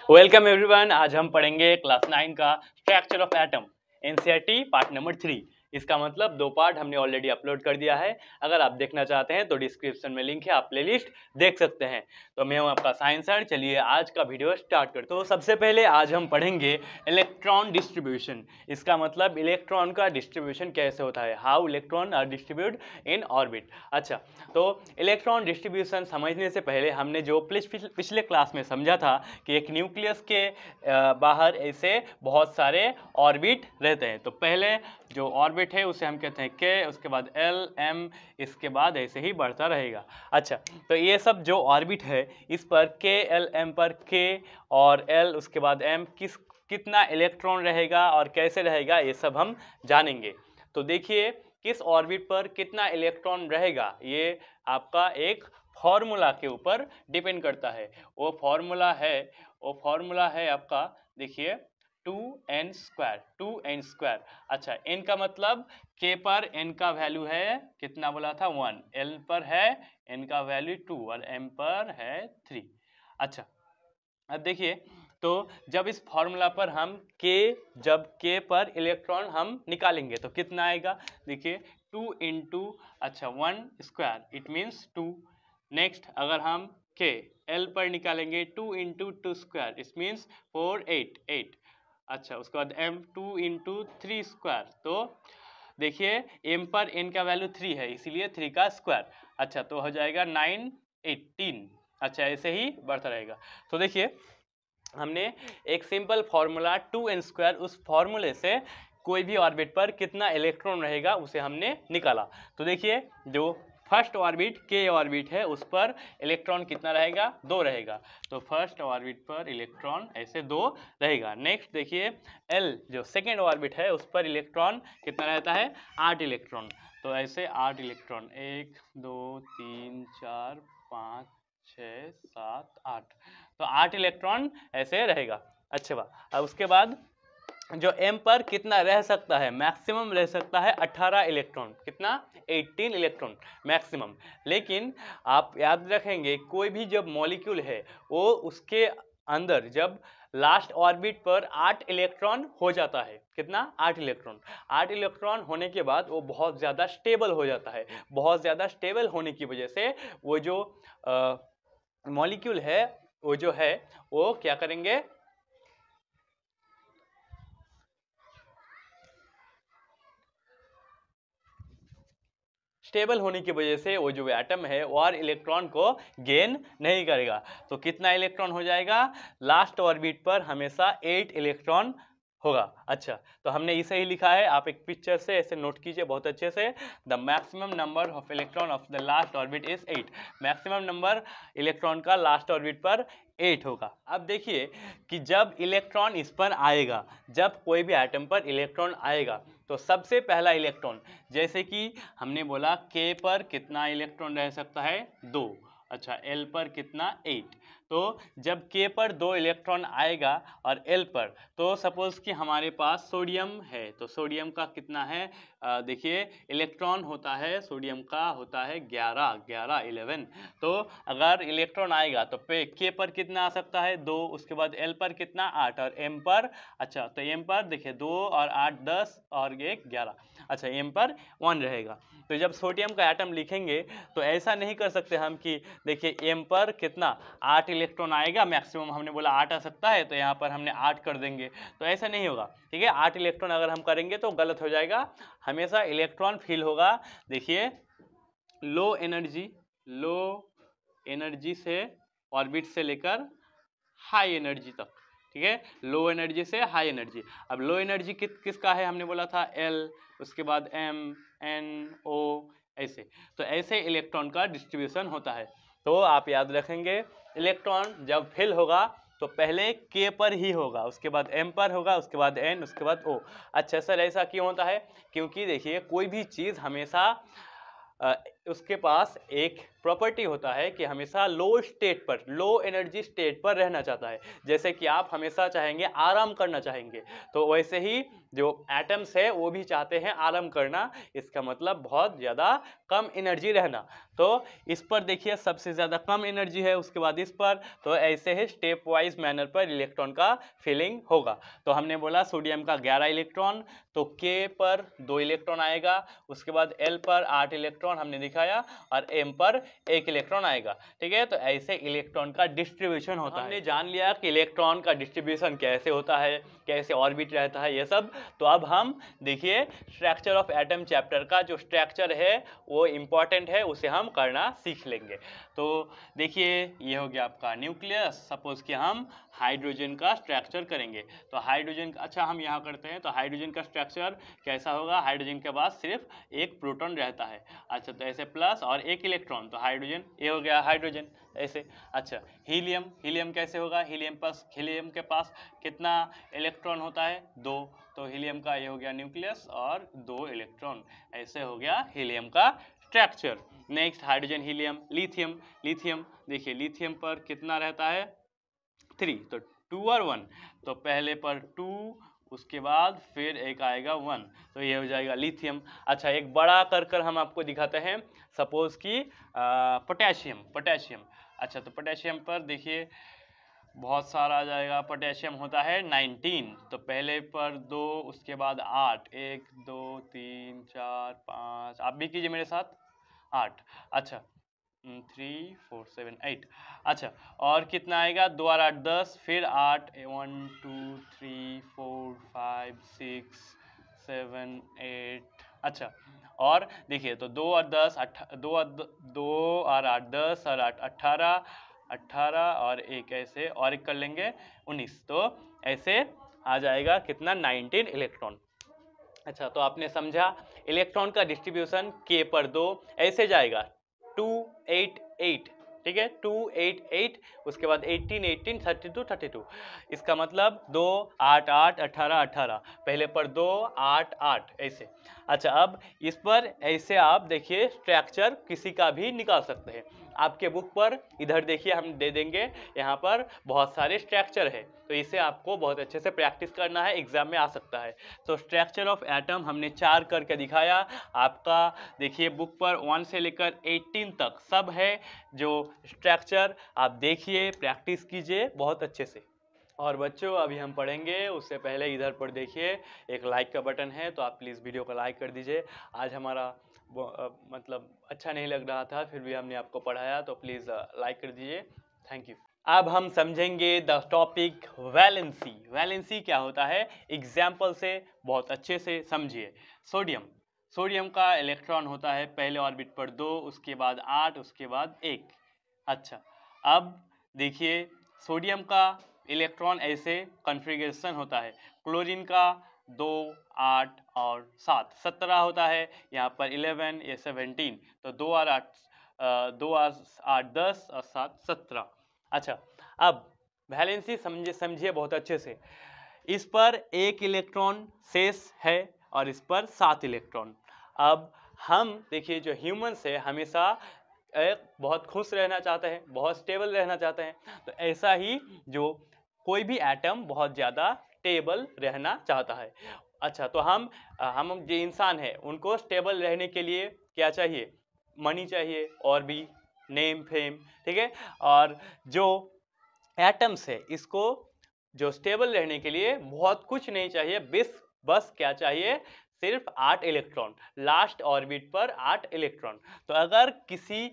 Welcome everyone. आज हम पढ़ेंगे क्लास 9 का structure of atom NCERT part number 3। इसका मतलब 2 पार्ट हमने ऑलरेडी अपलोड कर दिया है। अगर आप देखना चाहते हैं तो डिस्क्रिप्शन में लिंक है, आप प्लेलिस्ट देख सकते हैं। तो मैं हूं आपका साइंस सर। चलिए आज का वीडियो स्टार्ट करते हैं। तो सबसे पहले आज हम पढ़ेंगे इलेक्ट्रॉन डिस्ट्रीब्यूशन। इसका मतलब इलेक्ट्रॉन का डिस्ट्रीब्यूशन कैसे होता है, how electron are distribute in orbit. अच्छा, तो इलेक्ट्रॉन डिस्ट्रीब्यूशन समझने से पहले हमने जो पिछले क्लास में समझा था कि एक न्यूक्लियस के बाहर ऐसे बहुत सारे ऑर्बिट रहते हैं। तो पहले जो ऑर्बिट है उसे हम कहते हैं के, उसके बाद एल एम, इसके बाद ऐसे ही बढ़ता रहेगा। अच्छा, तो ये सब जो ऑर्बिट है इस पर के एल एम पर के और एल उसके बाद एम कितना इलेक्ट्रॉन रहेगा और कैसे रहेगा ये सब हम जानेंगे। तो देखिए किस ऑर्बिट पर कितना इलेक्ट्रॉन रहेगा ये आपका एक फॉर्मूला के ऊपर डिपेंड करता है। वो फॉर्मूला है आपका, देखिए 2n²। अच्छा, n का मतलब k पर n का वैल्यू है कितना बोला था 1, l पर है n का वैल्यू 2 और m पर है 3। अच्छा, अब देखिए तो जब इस फॉर्मूला पर हम जब k पर इलेक्ट्रॉन हम निकालेंगे तो कितना आएगा। देखिए 2 इंटू 1² इट मीन्स 2। नेक्स्ट अगर हम k l पर निकालेंगे 2 इंटू 2² इट मीन्स 4 8। अच्छा, उसके बाद m 2 इंटू 3²। तो देखिए m पर n का वैल्यू 3 है इसीलिए 3 का स्क्वायर। अच्छा, तो हो जाएगा 9 18। अच्छा, ऐसे ही बढ़ता रहेगा। तो देखिए हमने एक सिंपल फॉर्मूला 2n², उस फॉर्मूले से कोई भी ऑर्बिट पर कितना इलेक्ट्रॉन रहेगा उसे हमने निकाला। तो देखिए जो फर्स्ट ऑर्बिट के ऑर्बिट है उस पर इलेक्ट्रॉन कितना रहेगा, 2 रहेगा। तो फर्स्ट ऑर्बिट पर इलेक्ट्रॉन ऐसे 2 रहेगा। नेक्स्ट देखिए एल जो सेकेंड ऑर्बिट है उस पर इलेक्ट्रॉन कितना रहता है, 8 इलेक्ट्रॉन। तो ऐसे 8 इलेक्ट्रॉन 1 2 3 4 5 6 7 8, तो 8 इलेक्ट्रॉन ऐसे रहेगा। अच्छा, अब उसके बाद जो m पर कितना रह सकता है, मैक्सिमम रह सकता है 18 इलेक्ट्रॉन। कितना, 18 इलेक्ट्रॉन मैक्सिमम। लेकिन आप याद रखेंगे कोई भी जब मॉलिक्यूल है वो उसके अंदर जब लास्ट ऑर्बिट पर 8 इलेक्ट्रॉन हो जाता है, कितना, 8 इलेक्ट्रॉन। 8 इलेक्ट्रॉन होने के बाद वो बहुत ज़्यादा स्टेबल हो जाता है। बहुत ज़्यादा स्टेबल होने की वजह से वो जो मॉलिक्यूल है वो क्या करेंगे, स्टेबल होने की वजह से वो जो एटम है वो और इलेक्ट्रॉन को गेन नहीं करेगा। तो कितना इलेक्ट्रॉन हो जाएगा, लास्ट ऑर्बिट पर हमेशा 8 इलेक्ट्रॉन होगा। अच्छा, तो हमने इसे ही लिखा है, आप एक पिक्चर से ऐसे नोट कीजिए बहुत अच्छे से। The maximum number of electron of the last orbit is 8। Maximum number electron का लास्ट ऑर्बिट पर 8 होगा। अब देखिए कि जब इलेक्ट्रॉन इस पर आएगा, जब कोई भी एटम पर इलेक्ट्रॉन आएगा तो सबसे पहला इलेक्ट्रॉन, जैसे कि हमने बोला k पर कितना इलेक्ट्रॉन रह सकता है, 2। अच्छा, l पर कितना, 8। तो जब k पर 2 इलेक्ट्रॉन आएगा और l पर, तो सपोज कि हमारे पास सोडियम है तो सोडियम का कितना है, देखिए इलेक्ट्रॉन होता है सोडियम का होता है 11। तो अगर इलेक्ट्रॉन आएगा तो k पर कितना आ सकता है, 2। उसके बाद l पर कितना, 8 और m पर, अच्छा तो m पर देखिए 2 और 8 10 और 1 11। अच्छा, m पर 1 रहेगा। तो जब सोडियम का एटम लिखेंगे तो ऐसा नहीं कर सकते हम कि देखिए m पर कितना 8 इलेक्ट्रॉन आएगा, मैक्सिमम हमने बोला 8 आ सकता है तो यहाँ पर हमने 8 कर देंगे, तो ऐसा नहीं होगा। ठीक है, 8 इलेक्ट्रॉन अगर हम करेंगे तो गलत हो जाएगा। हमेशा इलेक्ट्रॉन फील होगा, देखिए लो एनर्जी से ऑर्बिट से लेकर हाई एनर्जी तक। ठीक है, लो एनर्जी से हाई एनर्जी। अब लो एनर्जी किसका है, हमने बोला था L, उसके बाद M N O ऐसे। तो ऐसे इलेक्ट्रॉन का डिस्ट्रीब्यूशन होता है। तो आप याद रखेंगे इलेक्ट्रॉन जब फिल होगा तो पहले K पर ही होगा, उसके बाद M पर होगा, उसके बाद N, उसके बाद O। अच्छा सर, ऐसा क्यों होता है, क्योंकि देखिए कोई भी चीज़ हमेशा उसके पास एक प्रॉपर्टी होता है कि हमेशा लो स्टेट पर, लो एनर्जी स्टेट पर रहना चाहता है। जैसे कि आप हमेशा चाहेंगे, आराम करना चाहेंगे, तो वैसे ही जो एटम्स है वो भी चाहते हैं आराम करना। इसका मतलब बहुत ज़्यादा कम एनर्जी रहना। तो इस पर देखिए सबसे ज़्यादा कम एनर्जी है, उसके बाद इस पर, तो ऐसे ही स्टेप वाइज मैनर पर इलेक्ट्रॉन का फिलिंग होगा। तो हमने बोला सोडियम का 11 इलेक्ट्रॉन, तो K पर 2 इलेक्ट्रॉन आएगा, उसके बाद L पर 8 इलेक्ट्रॉन हमने दिखाया, और M पर 1 इलेक्ट्रॉन आएगा। ठीक है, तो ऐसे इलेक्ट्रॉन का डिस्ट्रीब्यूशन होता है। हमने जान लिया कि इलेक्ट्रॉन का डिस्ट्रीब्यूशन कैसे होता है, कैसे ऑर्बिट रहता है, ये सब। तो अब हम देखिए स्ट्रक्चर ऑफ एटम चैप्टर का जो स्ट्रक्चर है वो इम्पॉर्टेंट है, उसे हम करना सीख लेंगे। तो देखिए ये हो गया आपका न्यूक्लियस। सपोज कि हम हाइड्रोजन का स्ट्रक्चर करेंगे, तो हाइड्रोजन, अच्छा हम यहाँ करते हैं, तो हाइड्रोजन का स्ट्रक्चर कैसा होगा? हाइड्रोजन के पास सिर्फ एक प्रोटॉन रहता है। अच्छा, तो ऐसे प्लस और एक इलेक्ट्रॉन, तो हाइड्रोजन, ये हो गया हाइड्रोजन ऐसे। अच्छा, हीलियम, हीलियम कैसे होगा? हीलियम के पास कितना इलेक्ट्रॉन होता है? 2, तो हीलियम का ये हो गया न्यूक्लियस और 2 इलेक्ट्रॉन, ऐसे हो गया हीलियम का structure. Next hydrogen, helium, lithium, lithium देखिए लिथियम पर कितना रहता है? 3, तो 2 और 1, तो पहले पर 2, उसके बाद फिर एक आएगा 1, तो ये हो जाएगा लिथियम। अच्छा, एक बड़ा कर हम आपको दिखाते हैं। सपोज कि पोटेशियम, पोटेशियम। अच्छा, तो पोटेशियम पर देखिए बहुत सारा आ जाएगा। पोटेशियम होता है 19, तो पहले पर 2, उसके बाद 8, 1 2 3 4 5, आप भी कीजिए मेरे साथ, 8। अच्छा, 3 4 7 8। अच्छा, और कितना आएगा? 2 और 8 10, फिर 8, 1 2 3 4 5 6 7 8। अच्छा, और देखिए तो 2 और 10 2 और 8 10 और 8 18, 18 और एक ऐसे और एक कर लेंगे 19, तो ऐसे आ जाएगा कितना? 19 इलेक्ट्रॉन। अच्छा, तो आपने समझा इलेक्ट्रॉन का डिस्ट्रीब्यूशन K पर 2 ऐसे जाएगा 2 8 8। ठीक है, 2 8 8, उसके बाद 18 18 32 32। इसका मतलब 2 8 8 18 18, पहले पर 2 8 8 ऐसे। अच्छा, अब इस पर ऐसे आप देखिए स्ट्रक्चर किसी का भी निकाल सकते हैं। आपके बुक पर इधर देखिए हम दे देंगे, यहाँ पर बहुत सारे स्ट्रक्चर है, तो इसे आपको बहुत अच्छे से प्रैक्टिस करना है, एग्जाम में आ सकता है। तो स्ट्रक्चर ऑफ एटम हमने 4 करके दिखाया आपका। देखिए बुक पर 1 से लेकर 18 तक सब है जो स्ट्रक्चर, आप देखिए प्रैक्टिस कीजिए बहुत अच्छे से। और बच्चों अभी हम पढ़ेंगे उससे पहले इधर पर देखिए एक लाइक का बटन है, तो आप प्लीज़ वीडियो को लाइक कर दीजिए। आज हमारा मतलब अच्छा नहीं लग रहा था, फिर भी हमने आपको पढ़ाया, तो प्लीज़ लाइक कर दीजिए। Thank you. अब हम समझेंगे द टॉपिक वैलेंसी। वैलेंसी क्या होता है, एग्जाम्पल से बहुत अच्छे से समझिए। सोडियम, सोडियम का इलेक्ट्रॉन होता है पहले ऑर्बिट पर 2, उसके बाद 8, उसके बाद 1। अच्छा, अब देखिए सोडियम का इलेक्ट्रॉन ऐसे कॉन्फ़िगरेशन होता है। क्लोरीन का 2 8 और 7 17 होता है, यहाँ पर 11, ये 17, तो 2 और 8 2 और 8 10 और 7 17। अच्छा, अब वैलेंसी समझिए बहुत अच्छे से। इस पर 1 इलेक्ट्रॉन शेष है और इस पर 7 इलेक्ट्रॉन। अब हम देखिए जो ह्यूमंस है हमेशा बहुत खुश रहना चाहते हैं, बहुत स्टेबल रहना चाहते हैं, तो ऐसा ही जो कोई भी एटम बहुत ज़्यादा स्टेबल रहना चाहता है। अच्छा, तो हम जो इंसान है उनको स्टेबल रहने के लिए क्या चाहिए? मनी चाहिए, और भी नेम फेम। ठीक है, और जो एटम्स है इसको जो स्टेबल रहने के लिए बहुत कुछ नहीं चाहिए, बस क्या चाहिए? सिर्फ 8 इलेक्ट्रॉन, लास्ट ऑर्बिट पर 8 इलेक्ट्रॉन। तो अगर किसी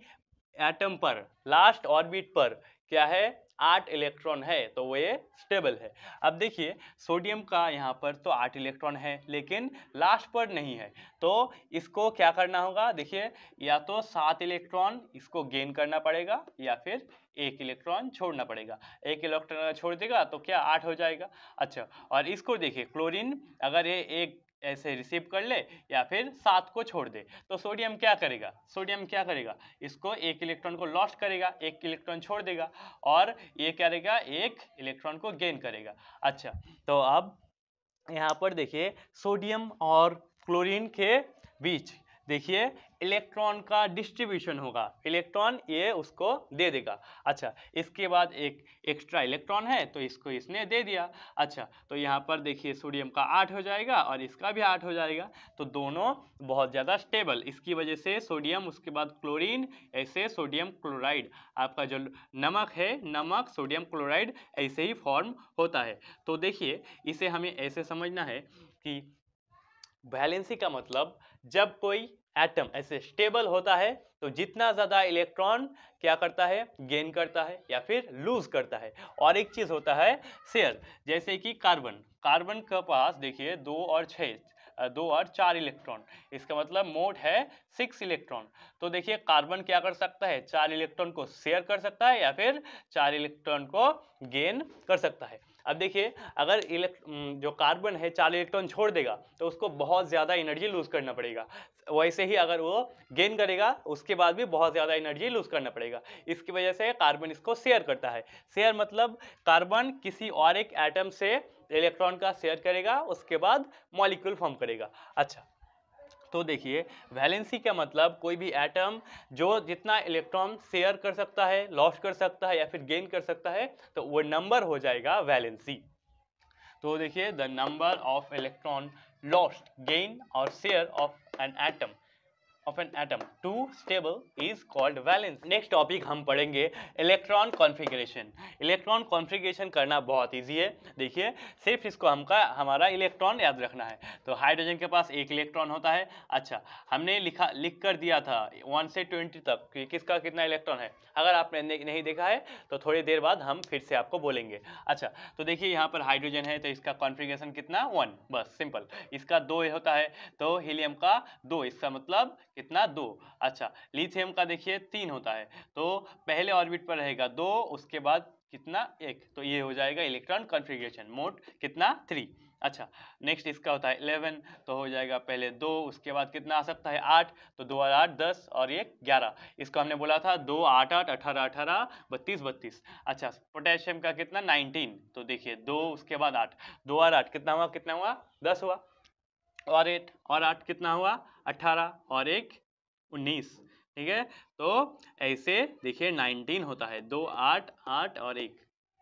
एटम पर लास्ट ऑर्बिट पर क्या है? 8 इलेक्ट्रॉन है, तो वो ये स्टेबल है। अब देखिए सोडियम का यहाँ पर तो 8 इलेक्ट्रॉन है, लेकिन लास्ट पर नहीं है, तो इसको क्या करना होगा? देखिए या तो 7 इलेक्ट्रॉन इसको गेन करना पड़ेगा, या फिर 1 इलेक्ट्रॉन छोड़ना पड़ेगा। 1 इलेक्ट्रॉन छोड़ देगा तो क्या 8 हो जाएगा। अच्छा, और इसको देखिए क्लोरीन अगर ये एक ऐसे रिसीव कर ले या फिर 7 को छोड़ दे, तो सोडियम क्या करेगा? सोडियम क्या करेगा? इसको 1 इलेक्ट्रॉन को लॉस्ट करेगा, 1 इलेक्ट्रॉन छोड़ देगा, और ये करेगा 1 इलेक्ट्रॉन को गेन करेगा। अच्छा, तो अब यहाँ पर देखिए सोडियम और क्लोरीन के बीच देखिए इलेक्ट्रॉन का डिस्ट्रीब्यूशन होगा, इलेक्ट्रॉन ये उसको दे देगा। अच्छा, इसके बाद एक एक्स्ट्रा इलेक्ट्रॉन है तो इसको इसने दे दिया। अच्छा, तो यहाँ पर देखिए सोडियम का 8 हो जाएगा और इसका भी 8 हो जाएगा, तो दोनों बहुत ज़्यादा स्टेबल, इसकी वजह से सोडियम, उसके बाद क्लोरीन, ऐसे सोडियम क्लोराइड, आपका जो नमक है, नमक सोडियम क्लोराइड ऐसे ही फॉर्म होता है। तो देखिए इसे हमें ऐसे समझना है कि वैलेंसी का मतलब जब कोई एटम ऐसे स्टेबल होता है तो जितना ज्यादा इलेक्ट्रॉन क्या करता है, गेन करता है या फिर लूज करता है। और एक चीज होता है शेयर, जैसे कि कार्बन, कार्बन के पास देखिए 2 और 6, 2 और 4 इलेक्ट्रॉन, इसका मतलब मोट है 6 इलेक्ट्रॉन। तो देखिए कार्बन क्या कर सकता है, 4 इलेक्ट्रॉन को शेयर कर सकता है या फिर 4 इलेक्ट्रॉन को गेन कर सकता है। अब देखिए अगर जो कार्बन है 4 इलेक्ट्रॉन छोड़ देगा तो उसको बहुत ज़्यादा एनर्जी लूज करना पड़ेगा, वैसे ही अगर वो गेन करेगा उसके बाद भी बहुत ज़्यादा एनर्जी लूज करना पड़ेगा। इसकी वजह से कार्बन इसको शेयर करता है। शेयर मतलब कार्बन किसी और एक एटम से इलेक्ट्रॉन का शेयर करेगा, उसके बाद मॉलिक्यूल फॉर्म करेगा। अच्छा, तो देखिए वैलेंसी का मतलब कोई भी एटम जो जितना इलेक्ट्रॉन शेयर कर सकता है, लॉस कर सकता है या फिर गेन कर सकता है, तो वो नंबर हो जाएगा वैलेंसी। तो देखिए the number of electron lost, gain और share of an atom to stable is called valence. Next topic हम पढ़ेंगे इलेक्ट्रॉन कॉन्फ़िगरेशन। इलेक्ट्रॉन कॉन्फ़िगरेशन करना बहुत इजी है। देखिए सिर्फ इसको हमारा इलेक्ट्रॉन याद रखना है। तो हाइड्रोजन के पास एक इलेक्ट्रॉन होता है। अच्छा, हमने लिख कर दिया था 1 से 20 तक कि किसका कितना इलेक्ट्रॉन है। अगर आपने नहीं देखा है तो थोड़ी देर बाद हम फिर से आपको बोलेंगे। अच्छा, तो देखिए यहाँ पर हाइड्रोजन है तो इसका कॉन्फ़िगरेशन कितना, 1, बस सिंपल। इसका 2 होता है तो हीलियम का 2, इसका मतलब कितना, 2। अच्छा, लिथियम का देखिए 3 होता है तो पहले ऑर्बिट पर रहेगा 2, उसके बाद कितना, 1, तो ये हो जाएगा इलेक्ट्रॉन कॉन्फ़िगरेशन, मोट कितना, 3। अच्छा, नेक्स्ट इसका होता है 11, तो हो जाएगा पहले 2, उसके बाद कितना आ सकता है, 8, तो 2 और 8 10 और ये 11। इसको हमने बोला था 2 8 8 18 18 32 32। अच्छा, पोटेशियम का कितना, 19, तो देखिए 2 उसके बाद 8, 2 और 8 कितना हुआ, 10 हुआ, और 8 कितना हुआ, 18 और 1 19। ठीक है, तो ऐसे देखिए 19 होता है, 2 8 8 और 1,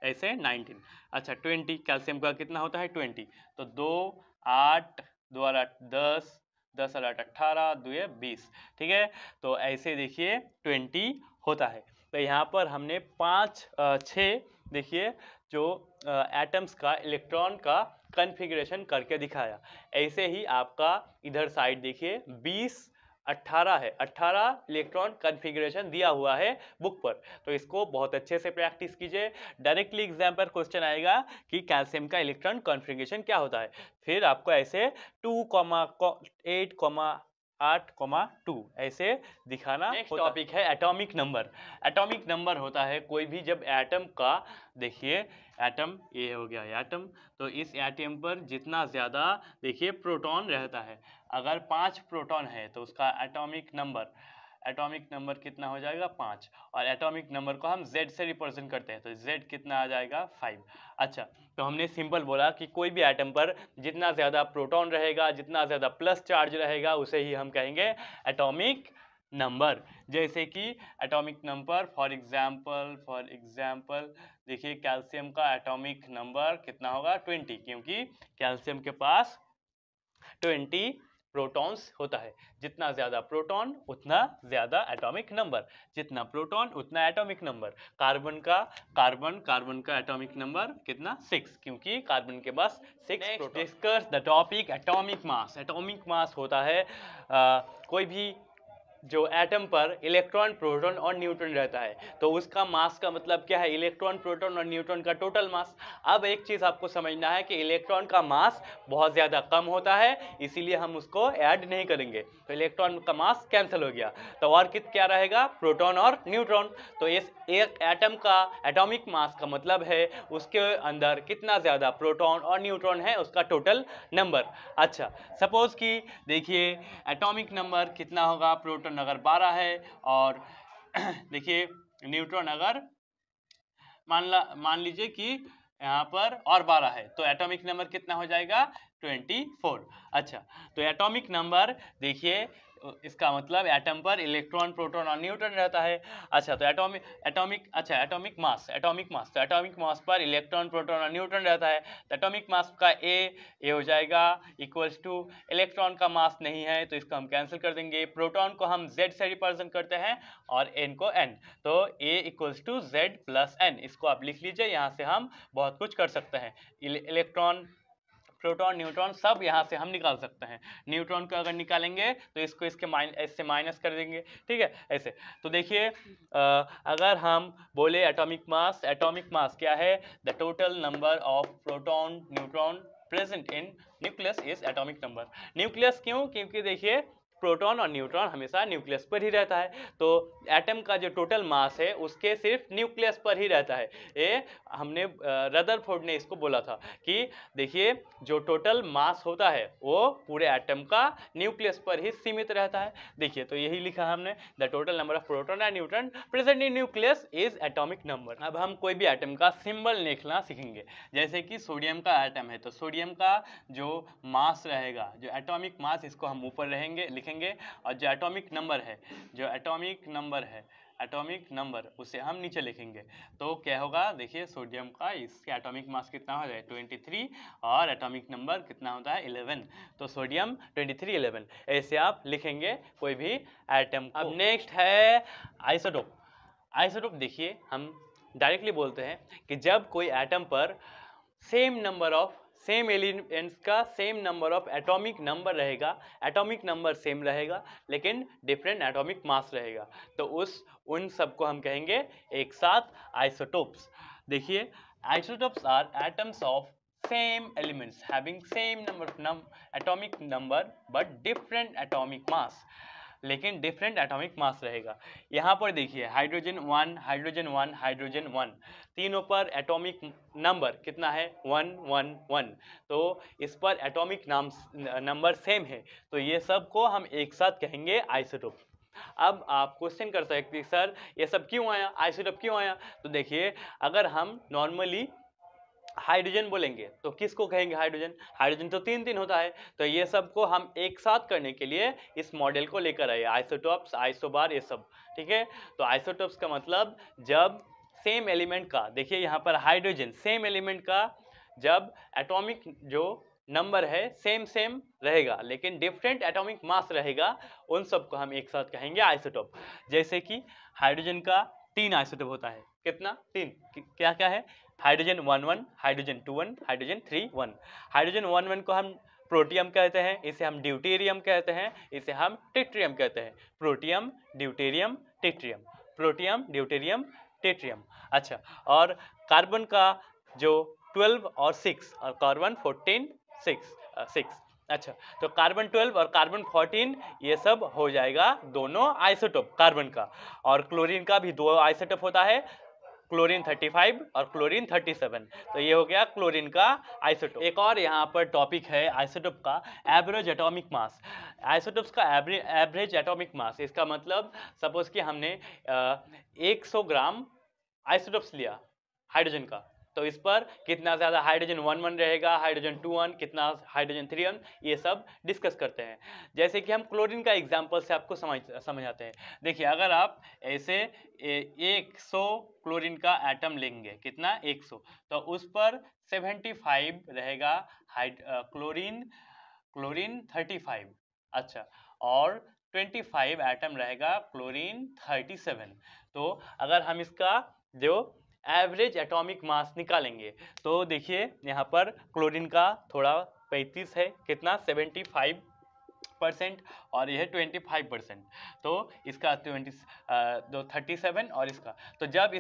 ऐसे 19। अच्छा, 20 कैल्शियम का कितना होता है, 20, तो 2 8 2 और 8 10, 10 और 8 18, 2 20। ठीक है, तो ऐसे देखिए 20 होता है। तो यहाँ पर हमने 6 देखिए जो एटम्स का इलेक्ट्रॉन का कॉन्फ़िगरेशन करके दिखाया। ऐसे ही आपका इधर साइड देखिए 20 18 है, 18 इलेक्ट्रॉन कॉन्फ़िगरेशन दिया हुआ है बुक पर, तो इसको बहुत अच्छे से प्रैक्टिस कीजिए। डायरेक्टली एग्जाम पर क्वेश्चन आएगा कि कैल्शियम का इलेक्ट्रॉन कॉन्फ़िगरेशन क्या होता है, फिर आपको ऐसे 2, 8, 2 ऐसे दिखाना। नेक्स्ट टॉपिक है एटॉमिक नंबर। एटॉमिक नंबर होता है कोई भी जब एटम का, देखिए एटम ये हो गया एटम, तो इस एटम पर जितना ज़्यादा देखिए प्रोटॉन रहता है, अगर 5 प्रोटॉन है तो उसका एटॉमिक नंबर कितना हो जाएगा, 5। और एटॉमिक नंबर को हम Z से रिप्रेजेंट करते हैं तो Z कितना आ जाएगा, 5। अच्छा, तो हमने सिंपल बोला कि कोई भी एटम पर जितना ज़्यादा प्रोटॉन रहेगा, जितना ज़्यादा प्लस चार्ज रहेगा, उसे ही हम कहेंगे एटॉमिक नंबर। जैसे कि एटॉमिक नंबर फॉर एग्जाम्पल देखिए कैल्शियम का एटॉमिक नंबर कितना होगा, 20, क्योंकि कैल्शियम के पास 20 प्रोटॉन्स होता है। जितना ज्यादा प्रोटॉन उतना ज्यादा एटॉमिक नंबर, जितना प्रोटॉन उतना एटॉमिक नंबर। कार्बन का एटॉमिक नंबर कितना, 6, क्योंकि कार्बन के पास 6 proton. Discuss the topic atomic mass. Atomic mass होता है कोई भी जो एटम पर इलेक्ट्रॉन प्रोटॉन और न्यूट्रॉन रहता है तो उसका मास का मतलब क्या है, इलेक्ट्रॉन प्रोटॉन और न्यूट्रॉन का टोटल मास। अब एक चीज आपको समझना है कि इलेक्ट्रॉन का मास बहुत ज्यादा कम होता है, इसीलिए हम उसको ऐड नहीं करेंगे, तो इलेक्ट्रॉन का मास कैंसिल हो गया, तो और क्या रहेगा, प्रोटॉन और न्यूट्रॉन। तो इस एक एटम का एटॉमिक मास का मतलब है उसके अंदर कितना ज्यादा प्रोटॉन और न्यूट्रॉन है, उसका टोटल नंबर। अच्छा, सपोज कि देखिए एटॉमिक नंबर कितना होगा, प्रोटॉन अगर 12 है और देखिए न्यूट्रॉन अगर मान लीजिए कि यहाँ पर और 12 है, तो एटॉमिक नंबर कितना हो जाएगा, 24। अच्छा, तो एटॉमिक नंबर देखिए इसका मतलब एटम पर इलेक्ट्रॉन, प्रोटॉन और न्यूट्रॉन रहता है। अच्छा, तो एटॉमिक मास तो एटॉमिक मास पर इलेक्ट्रॉन, प्रोटॉन और न्यूट्रॉन रहता है। तो एटॉमिक मास का ए हो जाएगा इक्वल्स टू, इलेक्ट्रॉन का मास नहीं है तो इसको हम कैंसिल कर देंगे। प्रोटॉन को हम Z से रिप्रेजेंट करते हैं और n को n, तो A equals to Z plus n। इसको आप लिख लीजिए, यहाँ से हम बहुत कुछ कर सकते हैं। इलेक्ट्रॉन, प्रोटॉन, न्यूट्रॉन सब यहाँ से हम निकाल सकते हैं। न्यूट्रॉन को अगर निकालेंगे तो इसको इससे माइनस कर देंगे, ठीक है, ऐसे। तो देखिए अगर हम बोले एटॉमिक मास क्या है, the total number of proton, neutron present in nucleus is atomic number. Nucleus क्यों? क्योंकि देखिए प्रोटॉन और न्यूट्रॉन हमेशा न्यूक्लियस पर ही रहता है, तो एटम का जो टोटल मास है उसके सिर्फ न्यूक्लियस पर ही रहता है। ये हमने रदरफोर्ड ने इसको बोला था कि देखिए जो टोटल मास होता है वो पूरे एटम का न्यूक्लियस पर ही सीमित रहता है। देखिए तो यही लिखा है हमने, the total number of proton and neutron present in nucleus is atomic number. अब हम कोई भी एटम का सिंबल लिखना सीखेंगे। जैसे कि सोडियम का एटम है, तो सोडियम का जो मास रहेगा, जो एटॉमिक मास, इसको हम ऊपर लिखेंगे, और जो एटॉमिक नंबर उसे हम नीचे लिखेंगे। तो क्या होगा, देखिए सोडियम का, इसके एटॉमिक मास कितना हो जाए 23 और एटॉमिक नंबर कितना होता है 11। तो सोडियम 23 11, ऐसे आप लिखेंगे कोई भी एटम को। अब नेक्स्ट है आइसोटोप। आइसोटोप देखिए हम डायरेक्टली बोलते हैं कि जब कोई एटम पर सेम एलिमेंट्स का same number of atomic number रहेगा, एटॉमिक नंबर सेम रहेगा लेकिन डिफरेंट एटॉमिक मास रहेगा, तो उन सबको हम कहेंगे एक साथ आइसोटोप्स। देखिए isotopes are atoms of same elements having same number atomic number but different atomic mass, लेकिन डिफरेंट एटॉमिक मास रहेगा। यहाँ पर देखिए हाइड्रोजन 1, हाइड्रोजन 1, हाइड्रोजन 1, तीनों पर एटॉमिक नंबर कितना है 1 1 1, तो इस पर एटॉमिक नंबर सेम है, तो ये सब को हम एक साथ कहेंगे आइसोटोप। अब आप क्वेश्चन कर सकते हैं सर ये सब क्यों आया, आइसोटोप क्यों आया? तो देखिए अगर हम नॉर्मली हाइड्रोजन बोलेंगे तो किसको कहेंगे हाइड्रोजन तो तीन होता है, तो ये सब को हम एक साथ करने के लिए इस मॉडल को लेकर आए, आइसोटोप्स, आइसोबार, ये सब, ठीक है। तो आइसोटोप्स का मतलब जब सेम एलिमेंट का, देखिए यहाँ पर हाइड्रोजन सेम एलिमेंट का जब एटॉमिक जो नंबर है सेम रहेगा लेकिन डिफरेंट एटॉमिक मास रहेगा, उन सबको हम एक साथ कहेंगे आइसोटोप। जैसे कि हाइड्रोजन का 3 आइसोटोप होता है, कितना 3, क्या क्या है, हाइड्रोजन 1 1, हाइड्रोजन 2 1, हाइड्रोजन 3 1। हाइड्रोजन 1 1 को हम प्रोटियम कहते हैं, इसे हम ड्यूटेरियम कहते हैं, इसे हम ट्रिटियम कहते हैं। Protium, deuterium, tritium, protium, deuterium, tritium. अच्छा, और कार्बन का जो 12 और 6 और कार्बन 14 6। अच्छा, तो कार्बन 12 और कार्बन 14 ये सब हो जाएगा दोनों आइसोटोप कार्बन का। और क्लोरीन का भी 2 आइसोटोप होता है, क्लोरीन 35 और क्लोरीन 37, तो ये हो गया क्लोरीन का आइसोटोप। एक और यहाँ पर टॉपिक है आइसोटोप का एवरेज एटॉमिक मास। आइसोटोप्स का एवरेज एटॉमिक मास, इसका मतलब सपोज कि हमने 100 ग्राम आइसोटोप्स लिया हाइड्रोजन का, तो इस पर कितना ज़्यादा हाइड्रोजन 1 1 रहेगा, हाइड्रोजन 2 1, कितना हाइड्रोजन 3 1, ये सब डिस्कस करते हैं। जैसे कि हम क्लोरीन का एग्जांपल से आपको समझाते हैं। देखिए अगर आप ऐसे 100 क्लोरीन का एटम लेंगे, कितना 100, तो उस पर 75 रहेगा क्लोरीन 35। अच्छा, और 25 एटम रहेगा क्लोरीन 37। तो अगर हम इसका जो एवरेज एटॉमिक मास निकालेंगे तो देखिए यहाँ पर क्लोरीन का थोड़ा 35 है, कितना 75% और यह 25%, तो इसका 37 और इसका, तो जब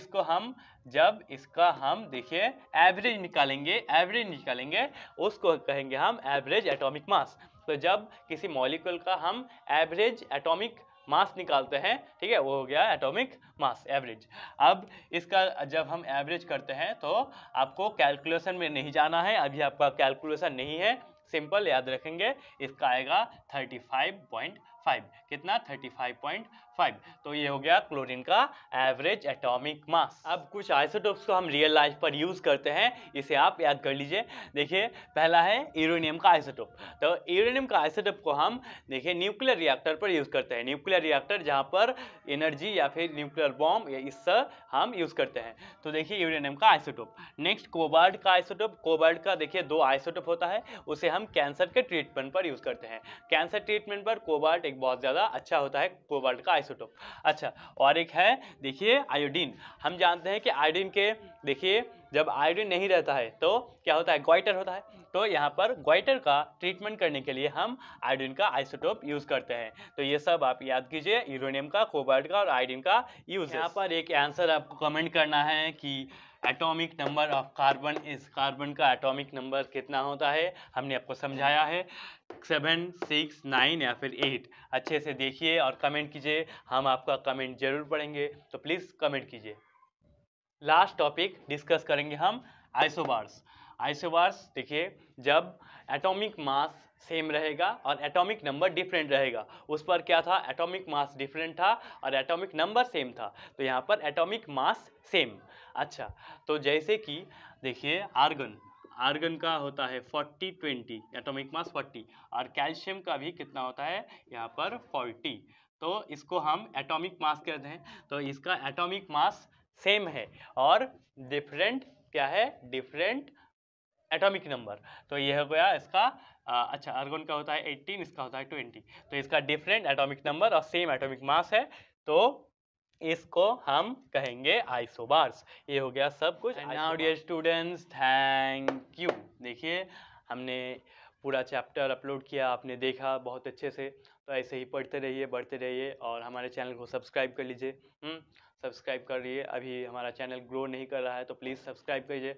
इसका हम देखिए एवरेज निकालेंगे उसको कहेंगे हम एवरेज एटॉमिक मास। तो जब किसी मॉलिक्यूल का हम एवरेज एटॉमिक मास निकालते हैं, ठीक है, वो हो गया एटॉमिक मास एवरेज। अब इसका जब हम एवरेज करते हैं तो आपको कैलकुलेशन में नहीं जाना है, अभी आपका कैलकुलेशन नहीं है, सिंपल याद रखेंगे, इसका आएगा 35.5। 35.5 कितना 35.5। तो ये हो गया क्लोरीन का एवरेज एटॉमिक मास। अब कुछ आइसोटोप्स को हम रियल लाइफ पर यूज करते हैं, इसे आप याद कर लीजिए। देखिए पहला है यूरेनियम का आइसोटोप। तो यूरेनियम का आइसोटोप को हम देखिए न्यूक्लियर रिएक्टर पर यूज करते हैं। न्यूक्लियर रिएक्टर जहां पर एनर्जी या फिर न्यूक्लियर बॉम्ब या इससे हम यूज करते हैं। तो देखिए यूरेनियम का आइसोटोप। नेक्स्ट कोबाल्ट का आइसोटोप। कोबाल्ट का देखिए 2 आइसोटोप होता है, उसे हम कैंसर के ट्रीटमेंट पर यूज करते हैं। कैंसर ट्रीटमेंट पर कोबाल्ट एक बहुत ज्यादा अच्छा होता है, कोबाल्ट का आइसोटोप। अच्छा, और एक है देखिए आयोडीन। हम जानते हैं कि आयोडीन के देखिए जब आयोडीन नहीं रहता है तो क्या होता है, ग्वाइटर होता है। तो यहाँ पर ग्वाइटर का ट्रीटमेंट करने के लिए हम आयोडीन का आइसोटोप यूज करते हैं। तो ये सब आप याद कीजिए, यूरेनियम का, कोबाल्ट का और आयोडीन का यूज। यहाँ पर एक आंसर आपको कमेंट करना है कि atomic number of carbon is, carbon का एटॉमिक नंबर कितना होता है। हमने आपको समझाया है 7, 6, 9 या फिर 8। अच्छे से देखिए और कमेंट कीजिए, हम आपका कमेंट जरूर पढ़ेंगे, तो प्लीज कमेंट कीजिए। लास्ट टॉपिक डिस्कस करेंगे हम आइसोबार्स। आइसोबार्स देखिए जब एटॉमिक मास सेम रहेगा और एटॉमिक नंबर डिफरेंट रहेगा। उस पर क्या था, एटॉमिक मास डिफरेंट था और एटॉमिक नंबर सेम था। तो यहाँ पर एटॉमिक मास सेम। अच्छा, तो जैसे कि देखिए आर्गन, आर्गन का होता है 40-20 एटॉमिक मास 40, और कैल्शियम का भी कितना होता है यहाँ पर 40। तो इसको हम एटॉमिक मास कहते हैं। तो इसका एटॉमिक मास सेम है और डिफरेंट क्या है, डिफरेंट एटॉमिक नंबर। तो यह हो गया इसका अच्छा, आर्गन का होता है 18, इसका होता है 20। तो इसका डिफरेंट एटॉमिक नंबर और सेम एटॉमिक मास है, तो इसको हम कहेंगे आइसोबार्स। ये हो गया सब कुछ। Now dear students, thank you. देखिए हमने पूरा चैप्टर अपलोड किया, आपने देखा बहुत अच्छे से। तो ऐसे ही पढ़ते रहिए, बढ़ते रहिए और हमारे चैनल को सब्सक्राइब कर लीजिए। सब्सक्राइब कर लिए, अभी हमारा चैनल ग्रो नहीं कर रहा है तो प्लीज़ सब्सक्राइब कीजिए।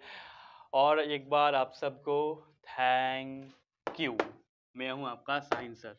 और एक बार आप सबको थैंक यू। मैं हूँ आपका साहिन सर।